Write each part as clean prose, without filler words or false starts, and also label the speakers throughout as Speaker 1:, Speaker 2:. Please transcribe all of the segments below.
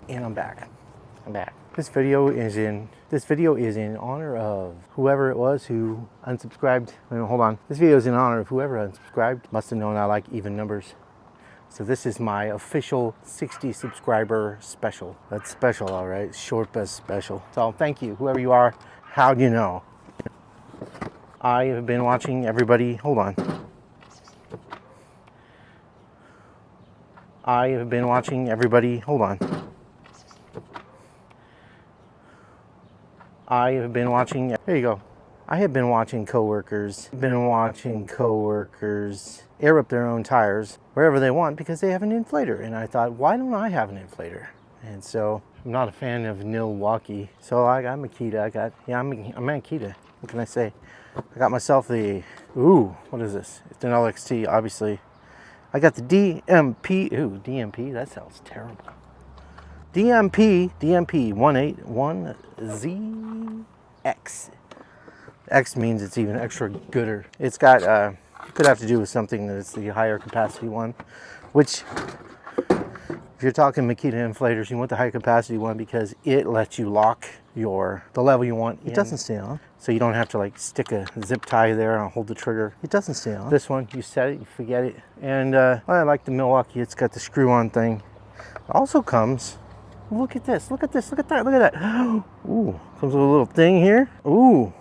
Speaker 1: And I'm back. This video is in honor of whoever it was who unsubscribed. Hold on. This video is in honor of whoever unsubscribed. Must have known I like even numbers. So this is my official 60 subscriber special. That's special, all right. Short but special. So thank you, whoever you are. How do you know? I have been watching everybody. Hold on. I have been watching everybody. Hold on. I have been watching. There you go. I have been watching coworkers air up their own tires wherever they want because they have an inflator. And I thought, why don't I have an inflator? And so I'm not a fan of Milwaukee. So I got Makita. I'm Makita. What can I say? I got myself the, what is this? It's an LXT, obviously. I got the DMP. DMP, that sounds terrible. DMP 181ZX. X means it's even extra gooder. It's got, it could have to do with something that it's the higher capacity one, which if you're talking Makita inflators, you want the high capacity one because it lets you lock the level you want. It doesn't stay on. So you don't have to like stick a zip tie there and hold the trigger. It doesn't stay on. This one, you set it, you forget it. And I like the Milwaukee, it's got the screw on thing. It also comes, look at this, look at that. Ooh, comes with a little thing here. Ooh.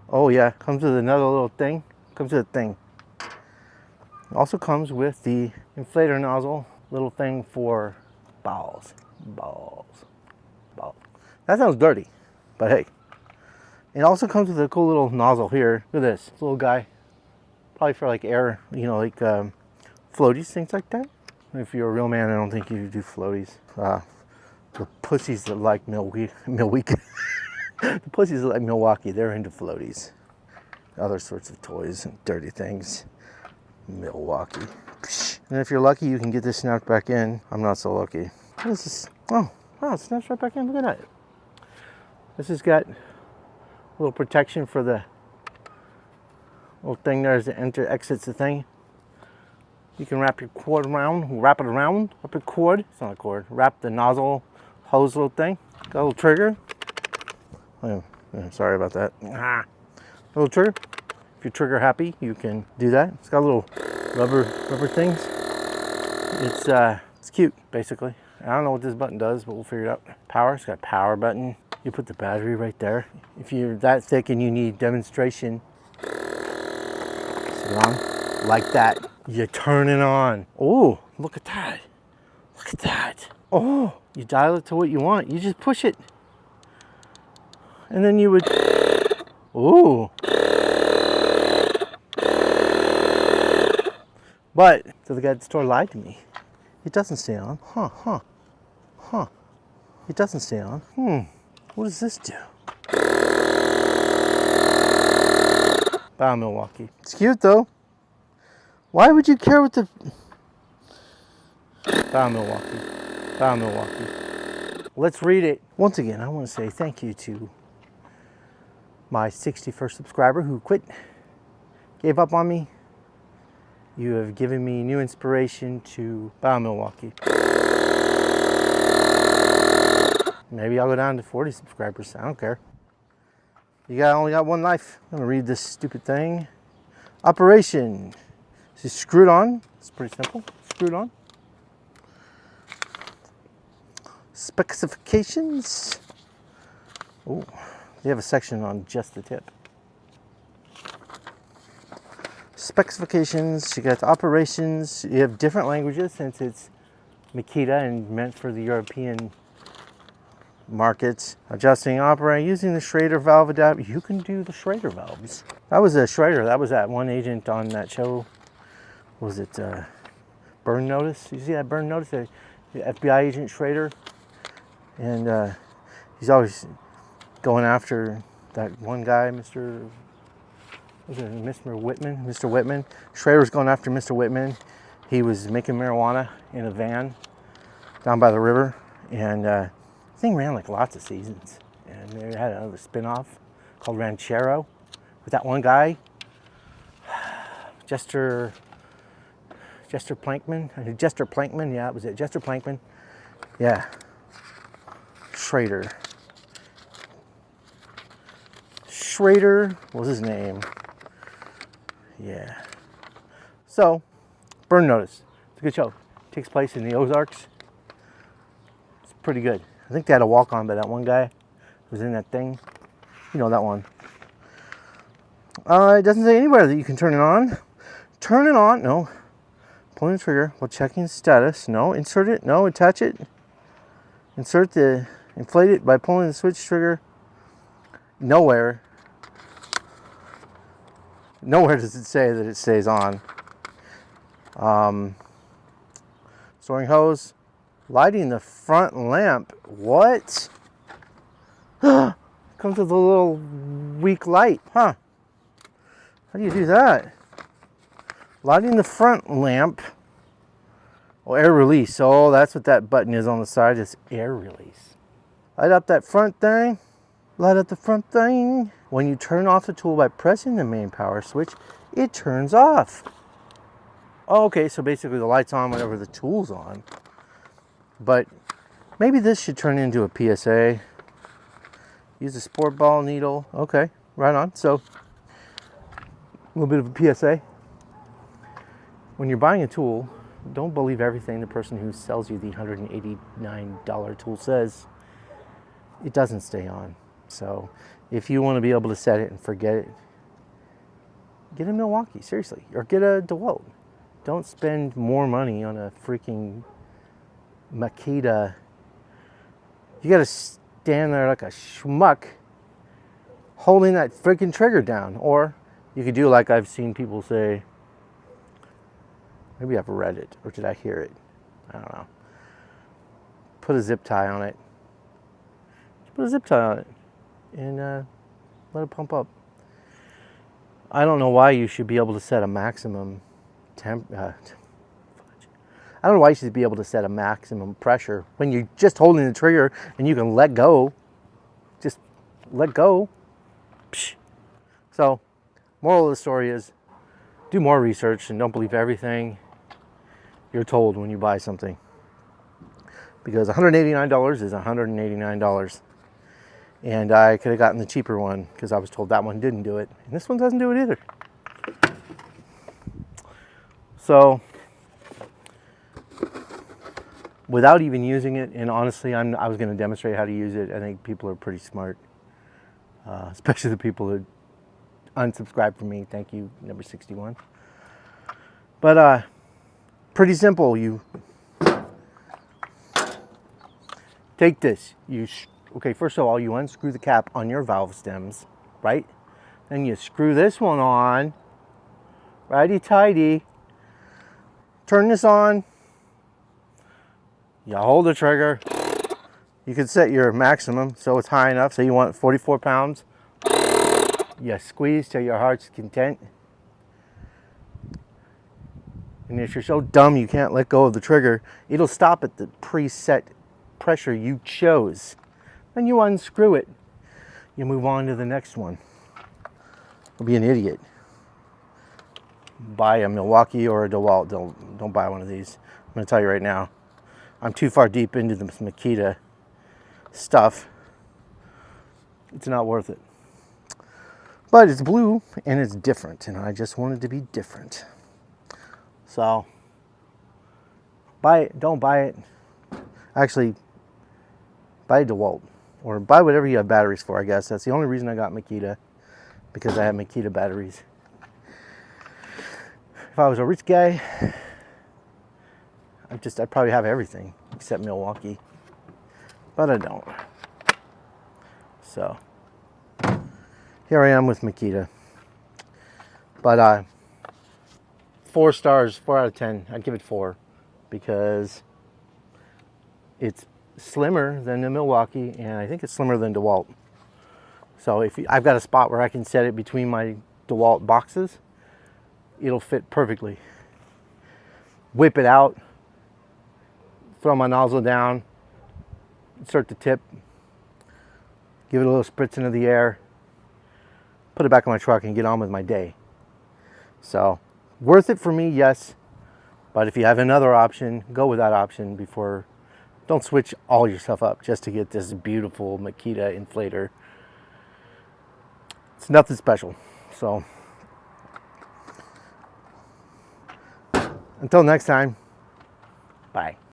Speaker 1: Oh yeah, comes with another little thing. Comes with a thing. It also comes with the inflator nozzle, little thing for balls. That sounds dirty, but hey. It also comes with a cool little nozzle here. Look at this little guy. Probably for like air, like floaties, things like that. If you're a real man, I don't think you do floaties. For pussies that like Milwaukee. The pussies that like Milwaukee, they're into floaties. Other sorts of toys and dirty things. Milwaukee. And if you're lucky, you can get this snapped back in. I'm not so lucky. What is this? Oh, wow, it snaps right back in. Look at that. This has got a little protection for the little thing there as it exits the thing. You can wrap your cord around, wrap your cord. It's not a cord. Wrap the nozzle hose little thing. Got a little trigger. Oh, sorry about that. Little trigger. If you're trigger happy, you can do that. It's got little rubber things. It's cute, basically. I don't know what this button does, but we'll figure it out. Power. It's got a power button. You put the battery right there. If you're that thick and you need demonstration, sit it on like that. You turn it on. Oh, look at that. Look at that. Oh, you dial it to what you want. You just push it. And then you would, ooh. But, so the guy at the store lied to me. It doesn't stay on. Huh. It doesn't stay on. What does this do? Bow Milwaukee. It's cute though. Why would you care what the... Bow Milwaukee. Let's read it. Once again, I want to say thank you to my 61st subscriber who gave up on me. You have given me new inspiration to bow Milwaukee. Maybe I'll go down to 40 subscribers. I don't care. You only got one life. I'm gonna read this stupid thing. Operation. This is screwed on. It's pretty simple. Screwed on. Specifications. Oh, they have a section on just the tip. Specifications. You got operations. You have different languages since it's Makita and meant for the European markets. Adjusting, operating, using the Schrader valve adapter. You can do the Schrader valves. That was a Schrader. That was that one agent on that show. Was it Burn Notice? You see that Burn Notice? The FBI agent Schrader. And he's always going after that one guy, Mr. Whitman. Schrader's going after Mr. Whitman. He was making marijuana in a van down by the river. And the thing ran like lots of seasons. And they had another spin-off called Ranchero with that one guy, Jester Plankman. Yeah, it was it. Jester Plankman. Yeah. Schrader. Schrader was his name. Yeah. So, burn notice. It's a good show. It takes place in the Ozarks. It's pretty good. I think they had a walk on by that one guy who was in that thing. You know that one. It doesn't say anywhere that you can turn it on. Turn it on. No. Pulling the trigger while checking status. No. Insert it. No. Attach it. Inflate it by pulling the switch trigger. Nowhere does it say that it stays on. Storing hose. Lighting the front lamp. What? Comes with a little weak light. Huh. How do you do that? Lighting the front lamp. Oh, air release. Oh, that's what that button is on the side. It's air release. Light up that front thing. Light up the front thing. When you turn off the tool by pressing the main power switch, it turns off. Oh, okay, so basically the light's on whenever the tool's on. But maybe this should turn into a PSA. Use a sport ball needle. Okay, right on. So, a little bit of a PSA. When you're buying a tool, don't believe everything the person who sells you the $189 tool says. It doesn't stay on. So if you want to be able to set it and forget it, get a Milwaukee, seriously, or get a DeWalt. Don't spend more money on a freaking Makita. You got to stand there like a schmuck holding that freaking trigger down. Or you could do like I've seen people say, maybe I've read it, or did I hear it? I don't know. Put a zip tie on it. Put a zip tie on it and let it pump up. I don't know why you should be able to set a maximum I don't know why you should be able to set a maximum pressure when you're just holding the trigger and you can let go. Just let go. Psh. So, moral of the story is, do more research and don't believe everything you're told when you buy something. Because $189 is $189. And I could have gotten the cheaper one because I was told that one didn't do it. And this one doesn't do it either. So, without even using it, and honestly, I was going to demonstrate how to use it. I think people are pretty smart. Especially the people who unsubscribe from me. Thank you, number 61. But pretty simple. You take this. Okay, first of all, you unscrew the cap on your valve stems, right? Then you screw this one on, righty-tighty. Turn this on. You hold the trigger. You can set your maximum so it's high enough. So you want 44 pounds. You squeeze till your heart's content. And if you're so dumb you can't let go of the trigger, it'll stop at the preset pressure you chose. Then you unscrew it. You move on to the next one. You'll be an idiot. Buy a Milwaukee or a DeWalt. Don't buy one of these. I'm going to tell you right now. I'm too far deep into the Makita stuff. It's not worth it. But it's blue and it's different, and I just wanted to be different. So, buy it. Don't buy it. Actually, buy a DeWalt. Or buy whatever you have batteries for, I guess. That's the only reason I got Makita. Because I have Makita batteries. If I was a rich guy, I'd probably have everything except Milwaukee. But I don't. So, here I am with Makita. But 4 stars, 4 out of 10. I'd give it 4 because it's slimmer than the Milwaukee, and I think it's slimmer than DeWalt. So I've got a spot where I can set it between my DeWalt boxes, it'll fit perfectly. Whip it out, throw my nozzle down, insert the tip, give it a little spritz into the air, put it back in my truck and get on with my day. So, worth it for me, yes. But if you have another option, go with that option before Don't switch all your stuff up just to get this beautiful Makita inflator. It's nothing special. So until next time, bye.